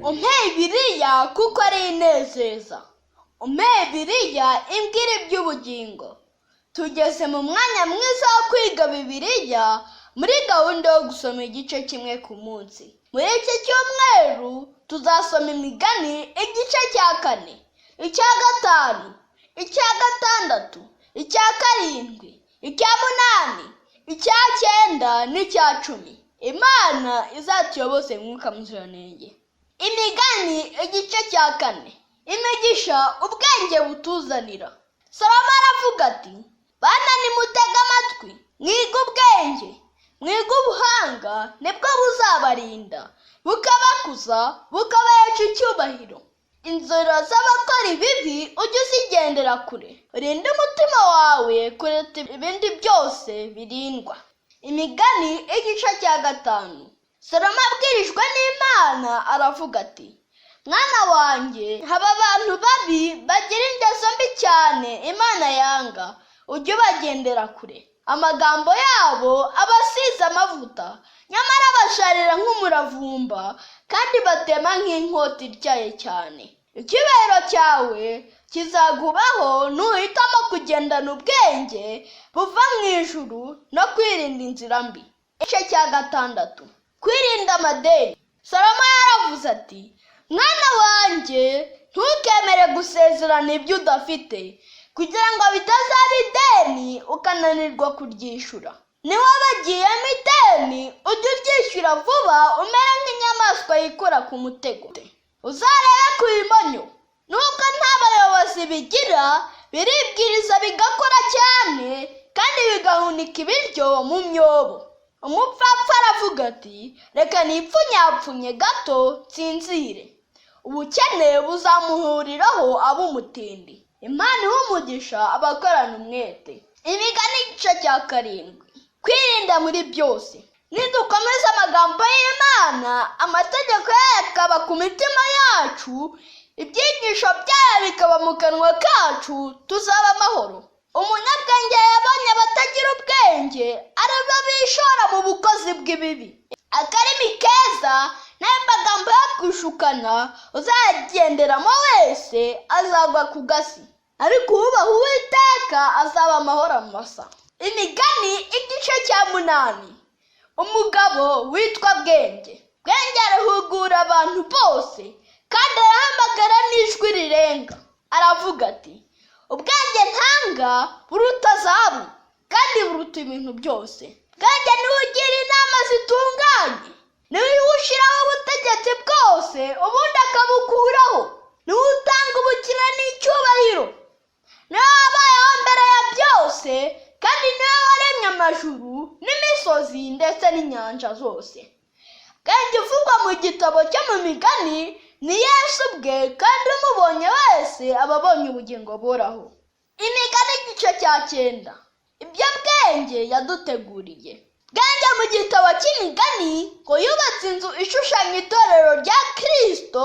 umpeye Bibiliya kuko ari inezeza. Umpeye Bibiliya imbwira iby'ubugingo. Tugeze mu mwanya mwiza wo kwiga Bibiliya muri gahunda yo gusoma igice kimwe ku munsi. Muri iki cyumweru tuzasoma imigani igice cya 4, icya 5, icya 6, icya 7, icya 8, icya 9 n'icya 10. Imana izatuyoboze Mwuka Muziranenge. Imigani igice cya 4. Imigisha ubwenge butuzanira. Salomo aravuga ati: bana nimutega amatwi, mwige ubwenge, mwige ubuhanga, nibwo buzabarinda, bukabakuza, bukabahesha icyubahiro. Inzira z'abakora ibibi ujye uzigendera kure. Urinde umutima wawe kuruta ibindi byose birindwa. Imigani igice cya 5. Salomo abwirijwe n'Imana aravuga ati: mwana wanjye, haba abantu babi bagira ingeso mbi cyane Imana yanga, ujye ubagendera kure. Amagambo yabo aba asize amavuta, nyamara basharira nk'umuravumba, kandi batema nk'inkota ityaye cyane. Icyubahiro cyawe kizagubaho nuhitamo kugendana ubwenge buva mu ijuru no kwirinda inzira mbi. Igice cya 6. Kwirinda amadeni. Salomo yaravuze ati: mwana wanjye, ntukemere gusezerana ibyo udafite, kugira ngo bitazaba ideni ukananirwa kuryishyura. Niba bagiyemo ideni ujye uryishyura vuba, umere nk'inyamaswa yikura ku mutego. Uzarebe ku imonyo, nubwo nta bayobozi bigira, biribwiriza bigakora cyane kandi bigahunika ibiryo mu myobo. Umupfapfa aravuga ati: reka nipfunyapfunye gato nsinzire. Ubukene buzamuhuriraho ab'umutindi. Imana iha umugisha abakorana umwete. Imigani igice cya 7. Kwirinda muri byose. Nidukomeza amagambo y'Imana, amategeko yayo akaba ku mitima yacu, ibyigisho byayo bikaba mu kanwa kacu, tuzaba amahoro. Umunyabwenge yabonye abatagira ubwenge, aribwo bishora mu bukozi bw'ibibi. Akarimi keza n'amagambo yo gushukana uzagenderamo wese azagwa ku gasi, ariko uwubaha Uwiteka azaba amahoro masa. Imigani igice cya 8. Umugabo witwa Bwenge. Bwenge arahugura abantu bose, kandi arahamagara n'ijwi rirenga. Aravuga ati: ubwenge ntanga buruta zahabu, kandi buruta ibintu byose. Bwenge niwe ugira inama zitunganye, niwe ushyiraho ubutegetsi bwose ubundi akabukuraho, niwe utanga ubukire n'icyubahiro, niwe wabayeho mbere ya byose, kandi niwe waremye amajuru n'imisozi ndetse n'inyanja zose. Bwenge uvugwa mu gitabo cyo mu migani ni Yesu ubwe, kandi umubonye wese aba abonye ubugingo buhoraho. Imigani igice cya 9. Ibyo Bwenge yaduteguriye. Bwenge mu gitabo cy'imigani ngo yubatse inzu ishushanya itorero rya Kristo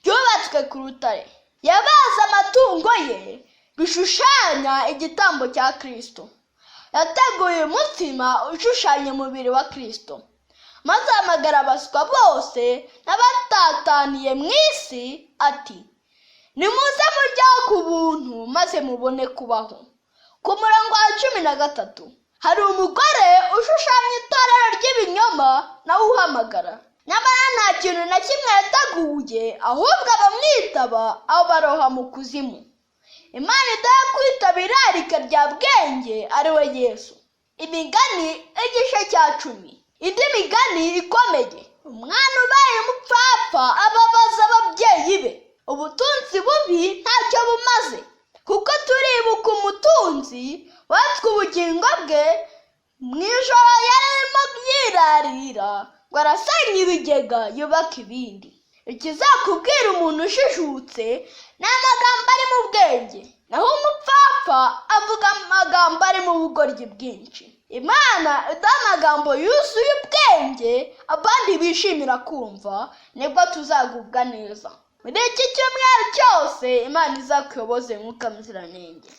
ryubatswe ku rutare. Yabaze amatungo ye bishushanya igitambo cya Kristo. Yateguye umutsima ushushanya umubiri wa Kristo, maze ahamagara abaswa bose n'abatataniye mu isi ati: nimuze muryaho ku buntu maze mubone kubaho. Ku murongo wa 13 hari umugore ushushanya itorero ry'ibinyoma nawe uhamagara, nyamara nta kintu na kimwe yateguye, ahubwo abamwitaba aho baroha mu kuzimu. Imana idaha kwitabira irarika rya Bwenge ari we Yesu. Imigani igice cya 10. Indi migani ikomeye. Umwana ubaye umupfapfa ababaza ababyeyi be. Ubutunzi bubi ntacyo bumaze, kuko turibuka umutunzi watswe ubugingo bwe mu ijoro yarimo yirarira ngo arasenya ibigega yubaka ibindi. Ikizakubwira umuntu ushishutse ni amagambo ari mu bwenge, naho umupfapfa avuga amagambo ari mu bugoryi bwinshi. Imana iduha amagambo yuzuye ubwenge abandi bishimira kumva, nibwo tuzagubwa neza. Muri iki cyumweru cyose Imana izakuyoboze Mwuka Muziranenge.